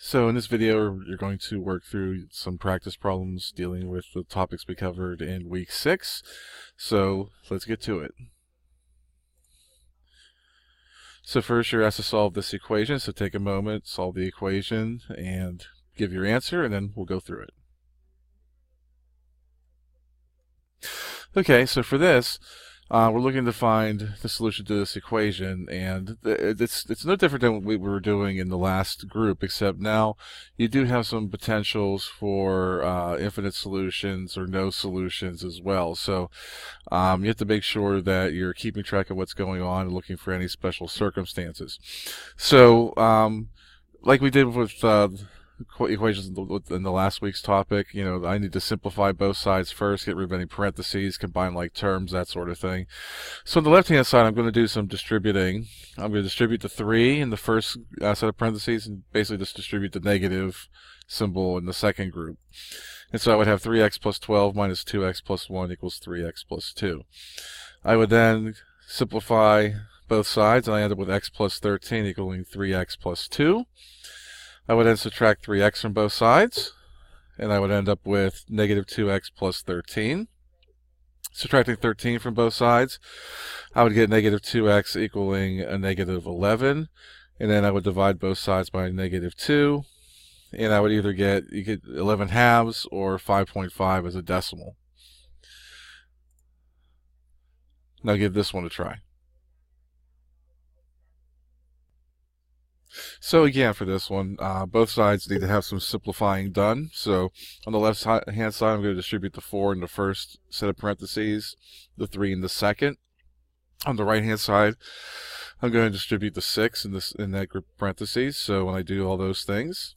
So in this video, you're going to work through some practice problems dealing with the topics we covered in week 6. So let's get to it. So first you're asked to solve this equation. So take a moment, solve the equation, and give your answer, and then we'll go through it. Okay, so for this, we're looking to find the solution to this equation, and it's no different than what we were doing in the last group, except now you do have some potentials for infinite solutions or no solutions as well. So you have to make sure that you're keeping track of what's going on and looking for any special circumstances. So like we did with equations in the last week's topic, I need to simplify both sides first, get rid of any parentheses, combine like terms, that sort of thing. So on the left hand side, I'm going to do some distributing. I'm going to distribute the 3 in the first set of parentheses and basically just distribute the negative symbol in the second group. And so I would have 3x plus 12 minus 2x plus 1 equals 3x plus 2. I would then simplify both sides, and I end up with x plus 13 equaling 3x plus 2. I would then subtract 3x from both sides, and I would end up with negative 2x plus 13. Subtracting 13 from both sides, I would get negative 2x equaling a negative 11, and then I would divide both sides by negative 2, and I would either get 11 halves or 5.5 as a decimal. Now give this one a try. So again, for this one, both sides need to have some simplifying done. So on the left hand side, I'm going to distribute the 4 in the first set of parentheses, the 3 in the second. On the right hand side, I'm going to distribute the 6 in that group of parentheses. So when I do all those things,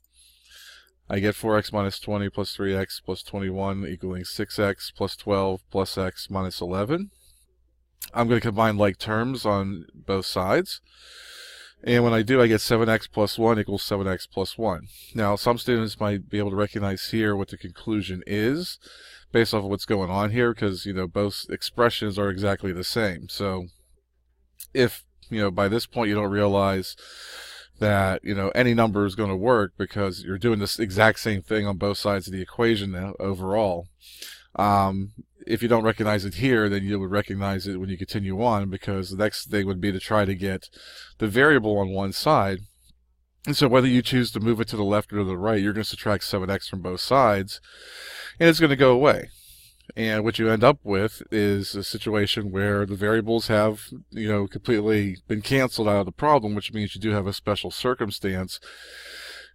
I get 4x minus 20 plus 3x plus 21 equaling 6x plus 12 plus x minus 11. I'm going to combine like terms on both sides. And when I do, I get 7x plus 1 equals 7x plus 1. Now, some students might be able to recognize here what the conclusion is based off of what's going on here, because, both expressions are exactly the same. So if, by this point you don't realize that, any number is going to work because you're doing this exact same thing on both sides of the equation now, overall. If you don't recognize it here, then you would recognize it when you continue on, because the next thing would be to try to get the variable on one side. And so whether you choose to move it to the left or to the right, you're going to subtract 7x from both sides, and it's going to go away. And what you end up with is a situation where the variables have, completely been canceled out of the problem, which means you do have a special circumstance,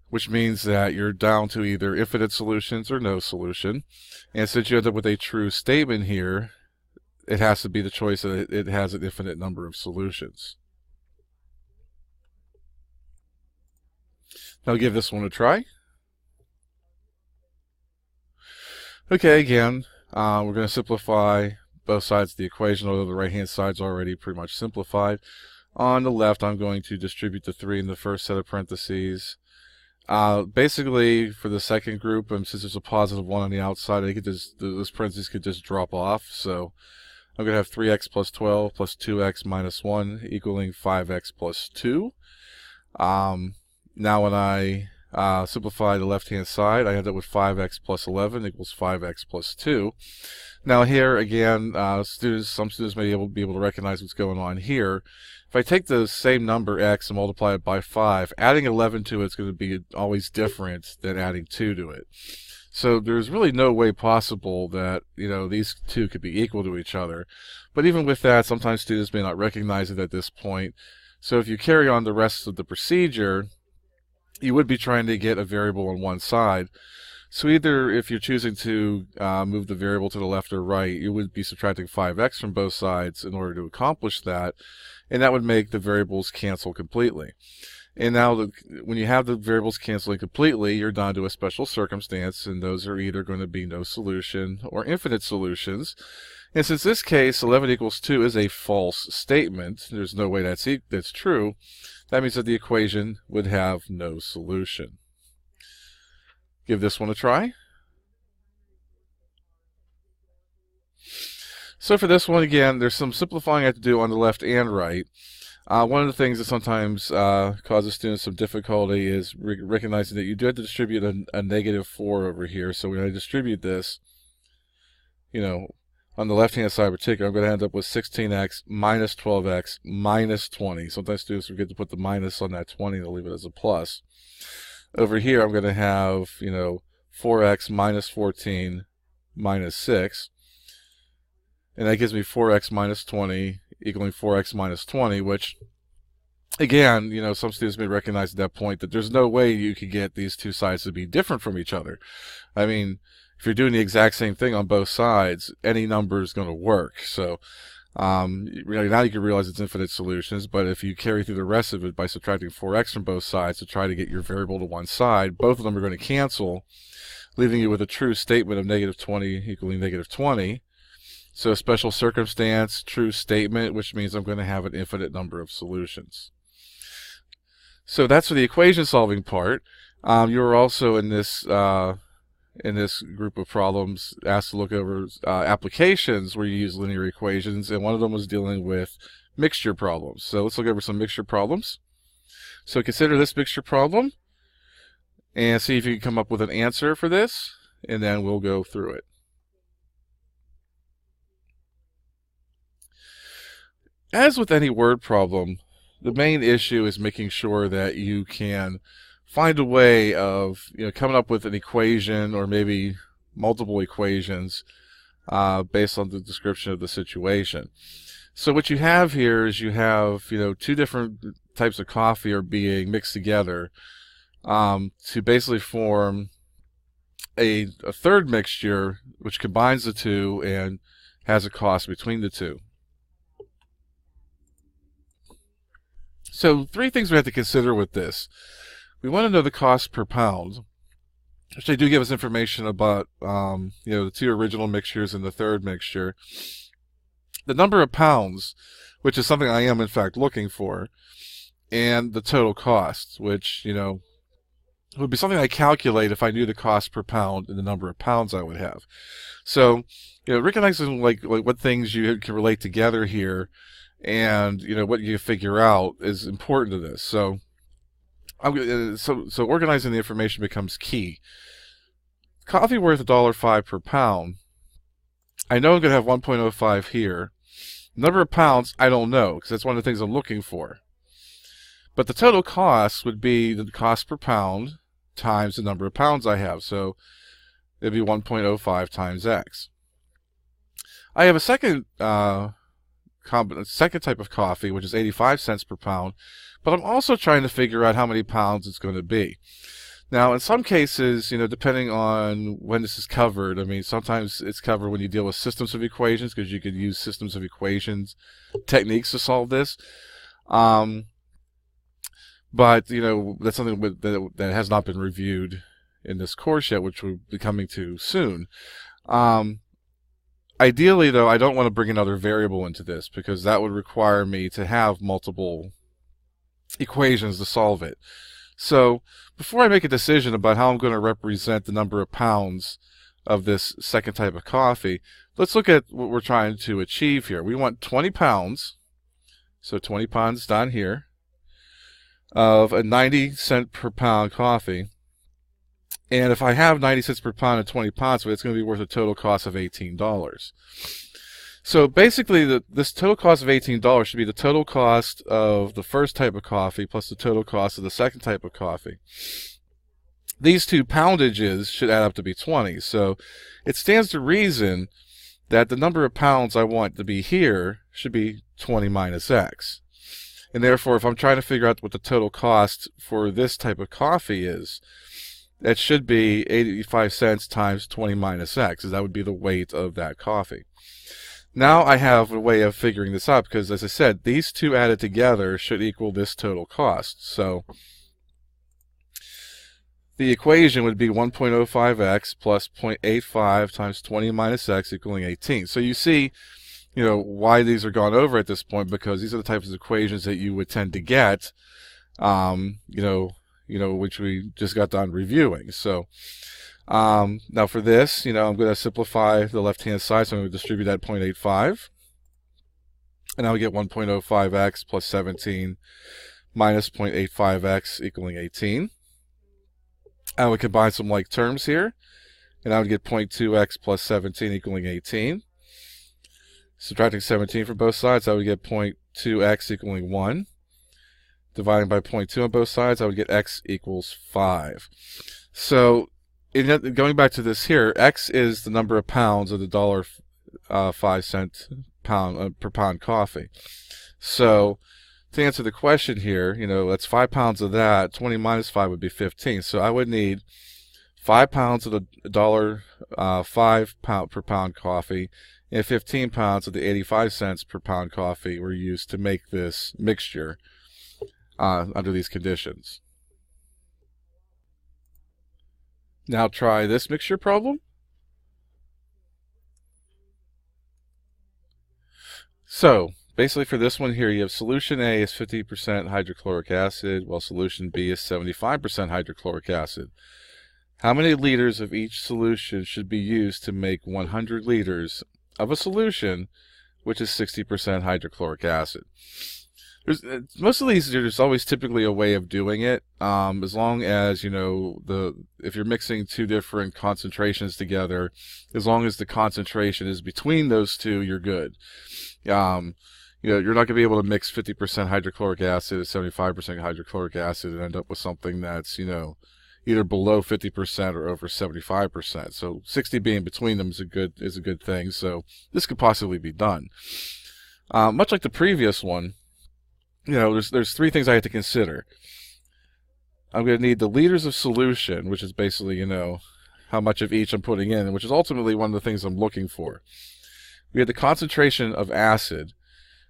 which means that you're down to either infinite solutions or no solution. And since you end up with a true statement here, it has to be the choice that it has an infinite number of solutions. Now give this one a try. Okay, again, we're going to simplify both sides of the equation, although the right-hand side's already pretty much simplified. On the left, I'm going to distribute the 3 in the first set of parentheses. Basically, for the second group, since there's a positive 1 on the outside, those parentheses could just drop off. So I'm going to have 3x plus 12 plus 2x minus 1 equaling 5x plus 2. Now when I simplify the left-hand side, I end up with 5x plus 11 equals 5x plus 2. Now here, again, some students may be able to recognize what's going on here. If I take the same number x and multiply it by 5, adding 11 to it is going to be always different than adding 2 to it. So there's really no way possible that, these two could be equal to each other. But even with that, sometimes students may not recognize it at this point. So if you carry on the rest of the procedure, you would be trying to get a variable on one side. So either if you're choosing to move the variable to the left or right, you would be subtracting 5x from both sides in order to accomplish that, and that would make the variables cancel completely. And now when you have the variables canceling completely, you're down to a special circumstance, and those are either going to be no solution or infinite solutions. And since this case, 11 equals 2 is a false statement, there's no way that's true, that means that the equation would have no solution. Give this one a try. So for this one, again, there's some simplifying I have to do on the left and right. One of the things that sometimes causes students some difficulty is recognizing that you do have to distribute a -4 over here. So when I distribute this, on the left-hand side in particular, I'm going to end up with 16x minus 12x minus 20. Sometimes students forget to put the minus on that 20. They'll leave it as a plus. Over here, I'm going to have, 4x minus 14 minus 6. And that gives me 4x minus 20 equaling 4x minus 20, which, again, some students may recognize at that point that there's no way you could get these two sides to be different from each other. I mean, if you're doing the exact same thing on both sides, any number is going to work. So now you can realize it's infinite solutions, but if you carry through the rest of it by subtracting 4x from both sides to try to get your variable to one side, both of them are going to cancel, leaving you with a true statement of -20 equaling -20. So a special circumstance, true statement, which means I'm going to have an infinite number of solutions. So that's for the equation solving part. You were also in this group of problems asked to look over applications where you use linear equations, and one of them was dealing with mixture problems. So let's look over some mixture problems. So consider this mixture problem and see if you can come up with an answer for this, and then we'll go through it. As with any word problem, the main issue is making sure that you can find a way of coming up with an equation or maybe multiple equations based on the description of the situation. So what you have here is you have two different types of coffee are being mixed together to basically form a third mixture which combines the two and has a cost between the two. So three things we have to consider with this. We want to know the cost per pound, which they do give us information about the two original mixtures and the third mixture. The number of pounds, which is something I am in fact looking for, and the total cost, which would be something I calculate if I knew the cost per pound and the number of pounds I would have. So recognizing like what things you can relate together here and what you figure out is important to this. So so organizing the information becomes key. Coffee worth $1.05 per pound. I know I'm going to have 1.05 here. Number of pounds, I don't know, because that's one of the things I'm looking for. But the total cost would be the cost per pound times the number of pounds I have. So it'd be 1.05 times x. I have a second type of coffee, which is 85 cents per pound, but I'm also trying to figure out how many pounds it's going to be. Now, in some cases, depending on when this is covered, I mean, sometimes it's covered when you deal with systems of equations, because you could use systems of equations techniques to solve this. But, that's something that has not been reviewed in this course yet, which we'll be coming to soon. Ideally, though, I don't want to bring another variable into this, because that would require me to have multiple equations to solve it. So before I make a decision about how I'm going to represent the number of pounds of this second type of coffee, let's look at what we're trying to achieve here. We want 20 pounds, so 20 pounds down here, of a 90-cent per pound coffee. And if I have 90 cents per pound and 20 pounds, so it's going to be worth a total cost of $18. So basically, this total cost of $18 should be the total cost of the first type of coffee plus the total cost of the second type of coffee. These two poundages should add up to be 20. So it stands to reason that the number of pounds I want to be here should be 20 minus x. And therefore, if I'm trying to figure out what the total cost for this type of coffee is, that should be 85 cents times 20 minus x, as that would be the weight of that coffee. Now I have a way of figuring this out, because as I said, these two added together should equal this total cost. So the equation would be 1.05x plus 0.85 times 20 minus x equaling 18. So you see, why these are gone over at this point, because these are the types of equations that you would tend to get, which we just got done reviewing. So now for this, I'm going to simplify the left-hand side, so I'm going to distribute that 0.85. And I would get 1.05x plus 17 minus 0.85x equaling 18. I would combine some like terms here, and I would get 0.2x plus 17 equaling 18. Subtracting 17 from both sides, I would get 0.2x equaling 1. Dividing by 0.2 on both sides, I would get x equals 5. So, going back to this here, x is the number of pounds of the $1.05 pound per pound coffee. So, to answer the question here, that's 5 pounds of that. 20 minus 5 would be 15. So I would need 5 pounds of the $1.05 per pound coffee, and 15 pounds of the 85 cents per pound coffee were used to make this mixture under these conditions. Now try this mixture problem. So basically for this one here, you have solution A is 50% hydrochloric acid, while solution B is 75% hydrochloric acid. How many liters of each solution should be used to make 100 liters of a solution which is 60% hydrochloric acid? Most of these, there's always typically a way of doing it, as long as, if you're mixing two different concentrations together, as long as the concentration is between those two, you're good. You're not going to be able to mix 50% hydrochloric acid and 75% hydrochloric acid and end up with something that's, either below 50% or over 75%. So 60 being between them is a good thing. So this could possibly be done. Much like the previous one, there's three things I have to consider. I'm going to need the liters of solution, which is basically, how much of each I'm putting in, which is ultimately one of the things I'm looking for. We have the concentration of acid.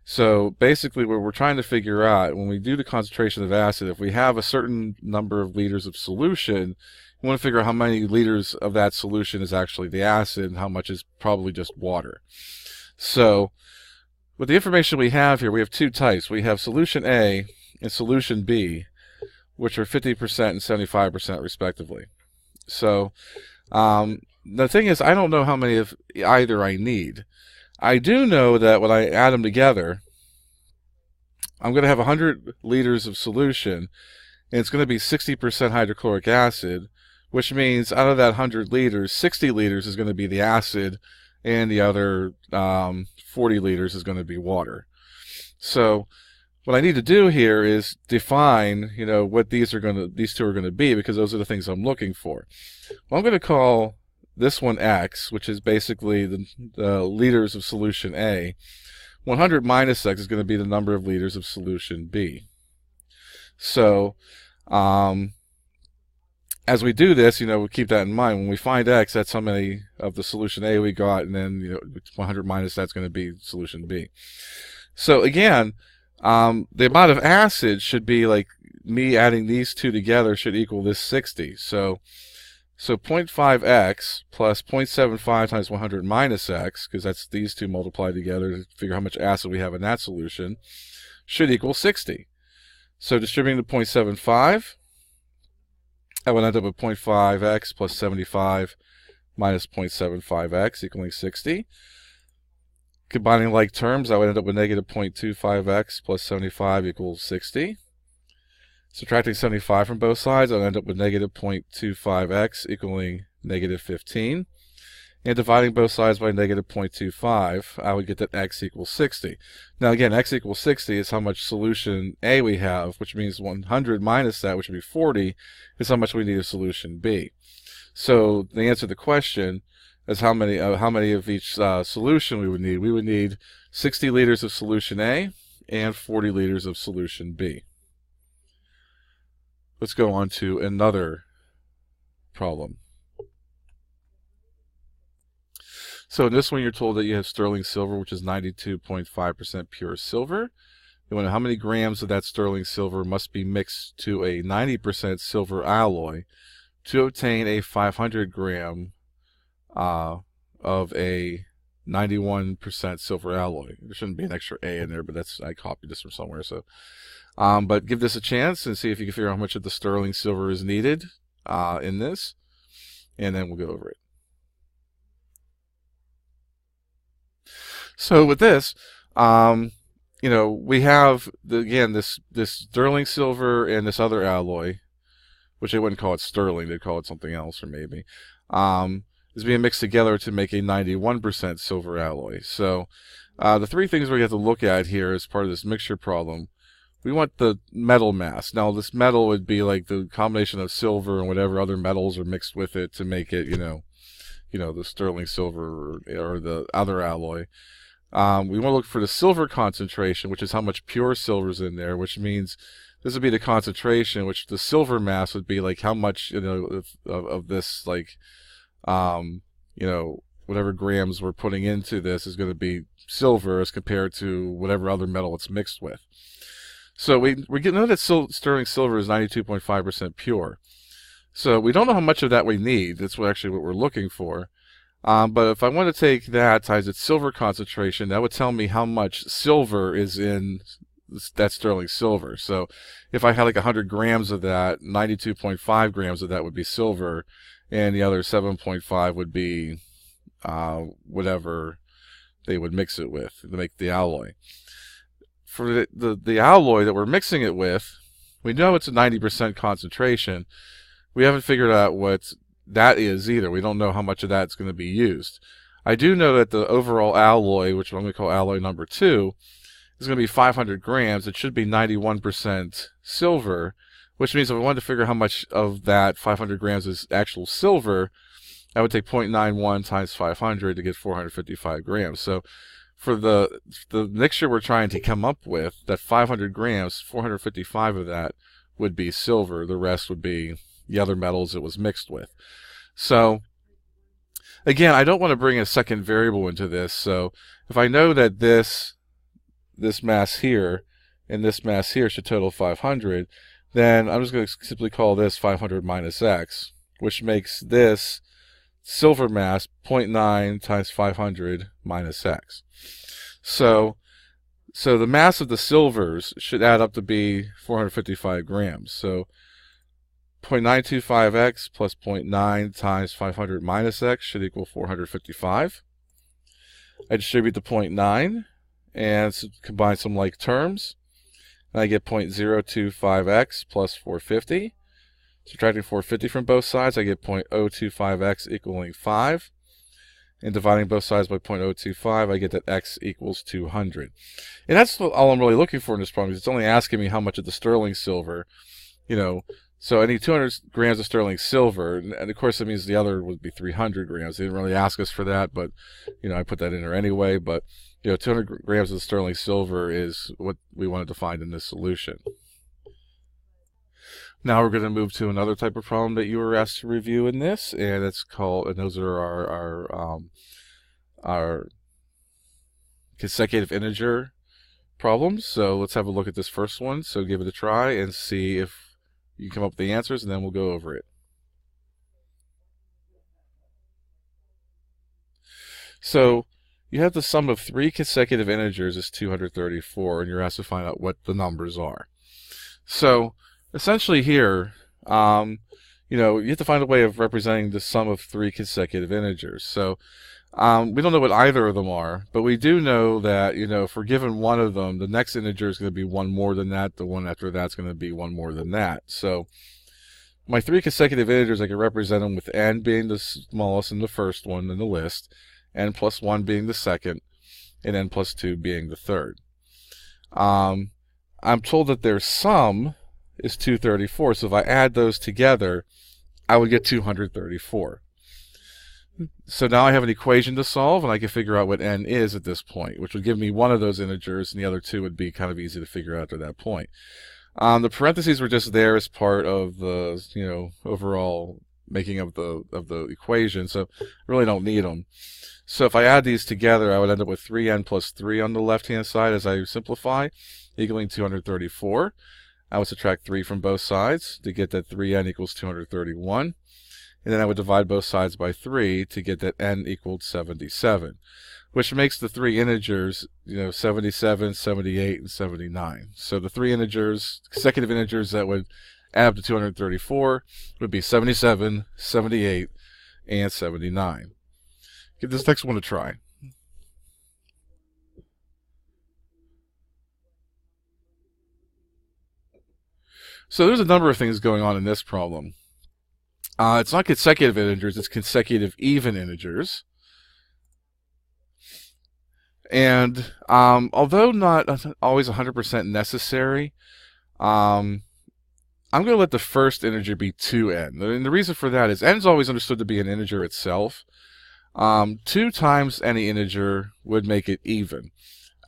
So basically what we're trying to figure out, when we do the concentration of acid, if we have a certain number of liters of solution, we want to figure out how many liters of that solution is actually the acid and how much is probably just water. So with the information we have here, we have two types. We have solution A and solution B, which are 50% and 75% respectively. So the thing is, I don't know how many of either I need. I do know that when I add them together, I'm going to have 100 liters of solution, and it's going to be 60% hydrochloric acid, which means out of that 100 liters, 60 liters is going to be the acid, and the other 40 liters is going to be water. So what I need to do here is define, what these two are going to be, because those are the things I'm looking for. Well, I'm going to call this one X, which is basically the liters of solution A. 100 minus X is going to be the number of liters of solution B. So as we do this, we keep that in mind. When we find X, that's how many of the solution A we got, and then 100 minus that's going to be solution B. So again, the amount of acid should be like me adding these two together should equal this 60. So 0.5x plus 0.75 times 100 minus x, because that's these two multiplied together to figure how much acid we have in that solution, should equal 60. So distributing the 0.75, I would end up with 0.5x plus 75 minus 0.75x equaling 60. Combining like terms, I would end up with negative 0.25x plus 75 equals 60. Subtracting 75 from both sides, I'll end up with negative 0.25x equaling negative 15. And dividing both sides by negative 0.25, I would get that x equals 60. Now again, x equals 60 is how much solution A we have, which means 100 minus that, which would be 40, is how much we need of solution B. So the answer to the question is how many of each solution we would need. We would need 60 liters of solution A and 40 liters of solution B. Let's go on to another problem. So in this one, you're told that you have sterling silver, which is 92.5% pure silver. You want to know how many grams of that sterling silver must be mixed to a 90% silver alloy to obtain a 500 gram of a 91% silver alloy. There shouldn't be an extra A in there, but I copied this from somewhere. So, but give this a chance and see if you can figure out how much of the sterling silver is needed in this, and then we'll go over it. So with this, we have again this sterling silver and this other alloy, which they wouldn't call it sterling, they'd call it something else, or maybe, is being mixed together to make a 91% silver alloy. So the three things we have to look at here as part of this mixture problem. We want the metal mass. Now, this metal would be like the combination of silver and whatever other metals are mixed with it to make it, the sterling silver or the other alloy. We want to look for the silver concentration, which is how much pure silver is in there, which means this would be the concentration, which the silver mass would be like how much, of this, like, whatever grams we're putting into this is going to be silver as compared to whatever other metal it's mixed with. So we know that sterling silver is 92.5% pure. So we don't know how much of that we need. That's actually what we're looking for. But if I want to take that times its silver concentration, that would tell me how much silver is in that sterling silver. So if I had like 100 grams of that, 92.5 grams of that would be silver, and the other 7.5 would be whatever they would mix it with to make the alloy. For the alloy that we're mixing it with, we know it's a 90% concentration. We haven't figured out what that is either. We don't know how much of that's going to be used. I do know that the overall alloy, which I'm going to call alloy number 2, is going to be 500 grams. It should be 91% silver, which means if I wanted to figure how much of that 500 grams is actual silver, I would take 0.91 times 500 to get 455 grams. So for the mixture we're trying to come up with, that 500 grams, 455 of that would be silver. The rest would be the other metals it was mixed with. So again, I don't want to bring a second variable into this. So if I know that this mass here and this mass here should total 500, then I'm just going to simply call this 500 minus x, which makes this silver mass 0.9 times 500 minus x. So the mass of the silvers should add up to be 455 grams. So 0.925x plus 0.9 times 500 minus x should equal 455. I distribute the 0.9 and combine some like terms, and I get 0.025x plus 450. Subtracting 450 from both sides, I get 0.025x equaling 5. And dividing both sides by 0.025, I get that x equals 200. And that's all I'm really looking for in this problem, because it's only asking me how much of the sterling silver, so I need 200 grams of sterling silver, and of course that means the other would be 300 grams. They didn't really ask us for that, but, I put that in there anyway. But, 200 grams of sterling silver is what we wanted to find in this solution. Now we're going to move to another type of problem that you were asked to review in this, and those are our consecutive integer problems. So let's have a look at this first one. So give it a try and see if you come up with the answers, and then we'll go over it. So you have the sum of 3 consecutive integers is 234, and you're asked to find out what the numbers are. So essentially here, you have to find a way of representing the sum of 3 consecutive integers. So we don't know what either of them are, but we do know that, if we're given one of them, the next integer is going to be one more than that. The one after that's going to be one more than that. So my 3 consecutive integers, I can represent them with n being the smallest in the first one in the list, n plus 1 being the second, and n plus 2 being the third. I'm told that their sum is 234, so if I add those together, I would get 234. So now I have an equation to solve, and I can figure out what n is at this point, which would give me one of those integers, and the other two would be kind of easy to figure out at that point. The parentheses were just there as part of the overall making of the equation, so I really don't need them. So if I add these together, I would end up with 3n plus 3 on the left-hand side as I simplify, equaling 234. I would subtract 3 from both sides to get that 3n equals 231. And then I would divide both sides by 3 to get that n equaled 77, which makes the 3 integers, 77, 78, and 79. So the 3 integers, consecutive integers that would add up to 234 would be 77, 78, and 79. Give this next one a try. So there's a number of things going on in this problem. It's not consecutive integers, it's consecutive even integers. And although not always 100% necessary, I'm going to let the first integer be 2n. And the reason for that is n is always understood to be an integer itself. 2 times any integer would make it even.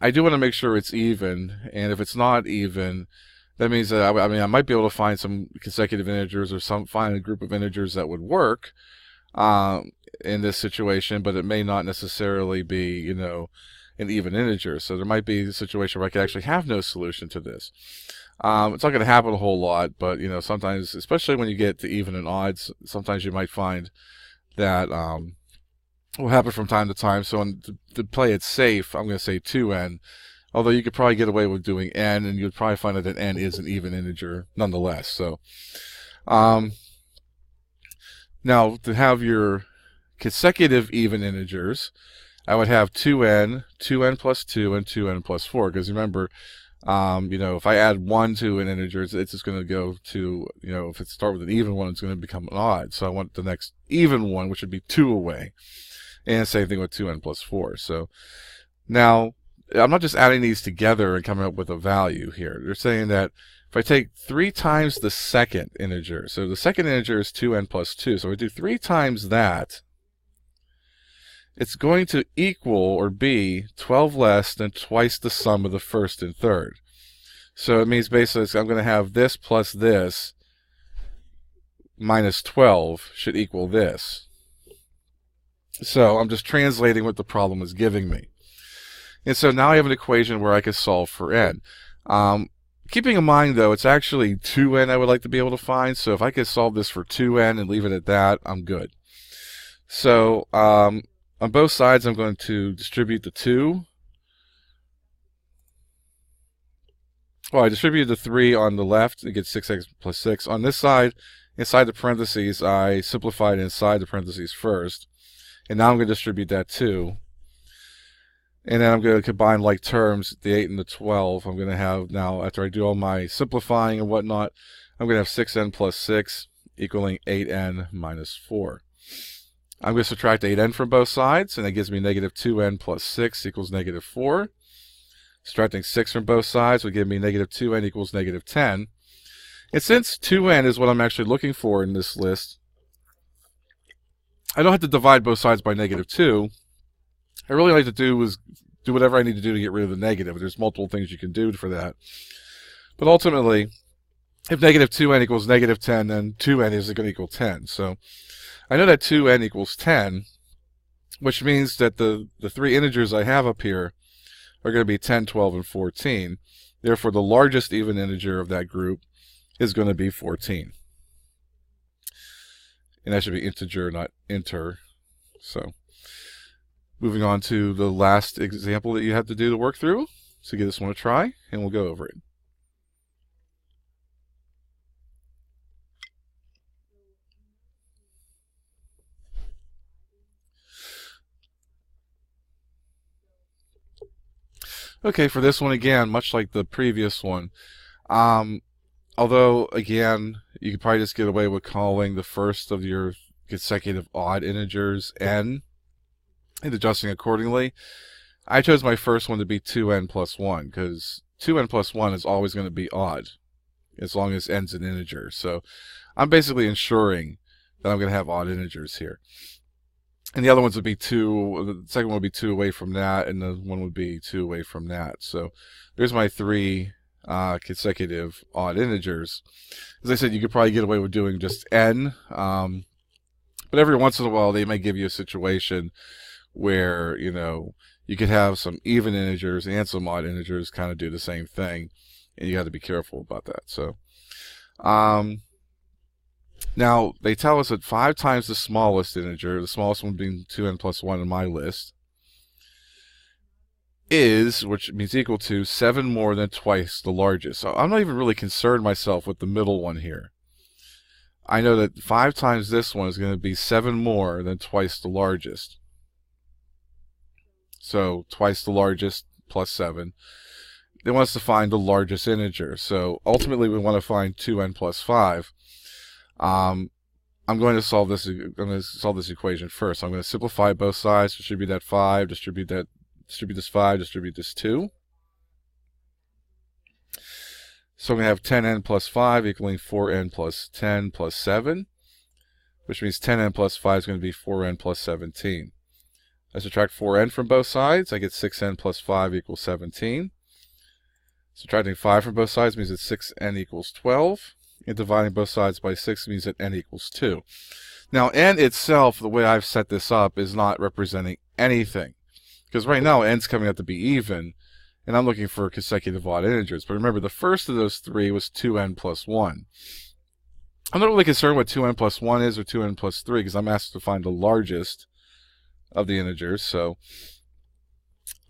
I do want to make sure it's even, and if it's not even, that means that I might be able to find some consecutive integers or find a group of integers that would work in this situation, but it may not necessarily be, an even integer. So there might be a situation where I could actually have no solution to this. It's not going to happen a whole lot, but sometimes, especially when you get to even and odds, sometimes you might find that will happen from time to time. So to play it safe, I'm going to say 2n. Although you could probably get away with doing n, and you'd probably find that n is an even integer nonetheless. So now to have your consecutive even integers, I would have 2n, 2n plus 2, and 2n plus 4. Because remember, if I add 1 to an integer, it's just going to go to, if it starts with an even one, it's going to become an odd. So I want the next even one, which would be 2 away. And same thing with 2n plus 4. So now, I'm not just adding these together and coming up with a value here. They're saying that if I take 3 times the second integer, so the second integer is 2n plus 2, so I do 3 times that, it's going to equal or be 12 less than twice the sum of the first and third. So it means basically I'm going to have this plus this minus 12 should equal this. So I'm just translating what the problem is giving me. And so now I have an equation where I can solve for n. Keeping in mind, though, it's actually 2n I would like to be able to find. So if I could solve this for 2n and leave it at that, I'm good. So on both sides, I'm going to distribute the 2. Well, I distributed the 3 on the left and get 6x plus 6. On this side, inside the parentheses, I simplified inside the parentheses first. And now I'm going to distribute that 2. And then I'm going to combine like terms, the 8 and the 12. I'm going to have now, after I do all my simplifying and whatnot, I'm going to have 6n plus 6 equaling 8n minus 4. I'm going to subtract 8n from both sides, and that gives me negative 2n plus 6 equals negative 4. Subtracting 6 from both sides would give me negative 2n equals negative 10. And since 2n is what I'm actually looking for in this list, I don't have to divide both sides by negative 2. I really like to do is do whatever I need to do to get rid of the negative. There's multiple things you can do for that. But ultimately, if negative 2n equals negative 10, then 2n is going to equal 10. So I know that 2n equals 10, which means that the 3 integers I have up here are going to be 10, 12, and 14. Therefore, the largest even integer of that group is going to be 14. And that should be integer, not inter. So moving on to the last example that you have to do to work through. So give this one a try, and we'll go over it. Okay, for this one again, much like the previous one, although again, you could probably just get away with calling the first of your consecutive odd integers n and adjusting accordingly. I chose my first one to be 2n plus 1 because 2n plus 1 is always going to be odd as long as n's an integer. So I'm basically ensuring that I'm going to have odd integers here. And the other ones would be 2, the second one would be 2 away from that, and the one would be 2 away from that. So there's my 3 consecutive odd integers. As I said, you could probably get away with doing just n, but every once in a while they may give you a situation where, you could have some even integers and some odd integers kind of do the same thing, and you got to be careful about that. So now, they tell us that 5 times the smallest integer, the smallest one being 2n plus 1 in my list, is, which means equal to, 7 more than twice the largest. So I'm not even really concerned myself with the middle one here. I know that 5 times this one is going to be 7 more than twice the largest. So twice the largest plus 7. it wants to find the largest integer. So ultimately, we want to find 2n plus 5. I'm going to solve this. I'm going to solve this equation first. I'm going to simplify both sides, distribute that 5, distribute this 5, distribute this 2. So I'm going to have 10n plus 5 equaling 4n plus 10 plus 7, which means 10n plus 5 is going to be 4n plus 17. I subtract 4n from both sides. I get 6n plus 5 equals 17. Subtracting 5 from both sides means that 6n equals 12. And dividing both sides by 6 means that n equals 2. Now, n itself, the way I've set this up, is not representing anything. Because right now, n's coming out to be even, and I'm looking for consecutive odd integers. But remember, the first of those three was 2n plus 1. I'm not really concerned what 2n plus 1 is or 2n plus 3, because I'm asked to find the largest of the integers. So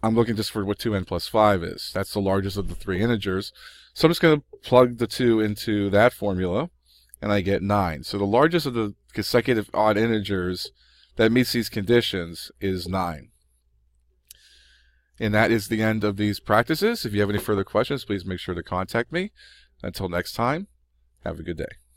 I'm looking just for what 2n plus 5 is. That's the largest of the three integers. So I'm just going to plug the 2 into that formula, and I get 9. So the largest of the consecutive odd integers that meets these conditions is 9. And that is the end of these practices. If you have any further questions, please make sure to contact me. Until next time, have a good day.